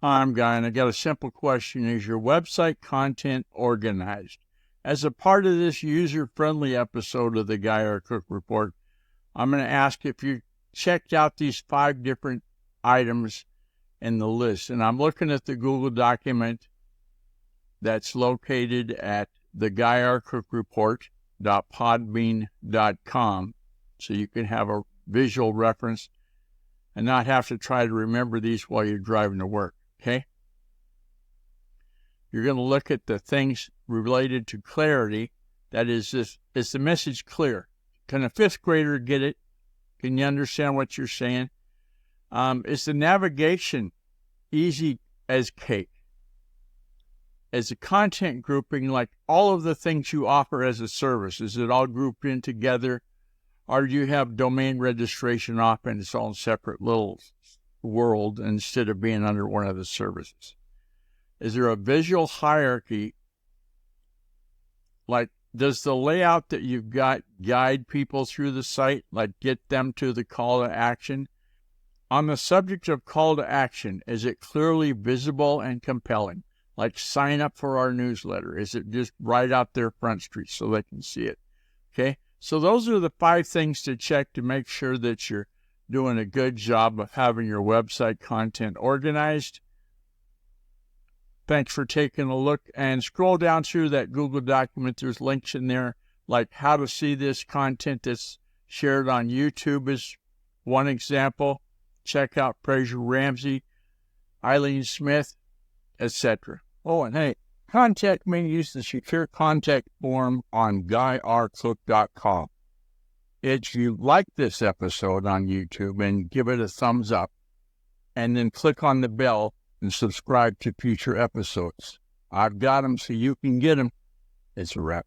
I'm Guy, and I got a simple question. Is your website content organized? As a part of this user-friendly episode of the Guy Our Cook Report, I'm going to ask if you checked out these 5 different items in the list. And I'm looking at the Google document that's located at theguyrcookreport.podbean.com, so you can have a visual reference and not have to try to remember these while you're driving to work. Okay? You're going to look at the things related to clarity. That is the message clear? Can a 5th grader get it? Can you understand what you're saying? Is the navigation easy as cake? Is the content grouping like all of the things you offer as a service? Is it all grouped in together? Or do you have domain registration off in its own separate little world instead of being under one of the services? Is there a visual hierarchy? Like, does the layout that you've got guide people through the site, like get them to the call to action? On the subject of call to action, is it clearly visible and compelling? Like sign up for our newsletter. Is it just right out there front street so they can see it? Okay, so those are the 5 things to check to make sure that you're doing a good job of having your website content organized. Thanks for taking a look, and scroll down through that Google document. There's links in there, like how to see this content that's shared on YouTube is one example. Check out Fraser Ramsay, Ileane Smith, etc. Oh, and hey, contact me. Use the secure contact form on guyrcook.com. If you like this episode on YouTube, and give it a thumbs up, and then click on the bell and subscribe to future episodes. I've got them so you can get them. It's a wrap.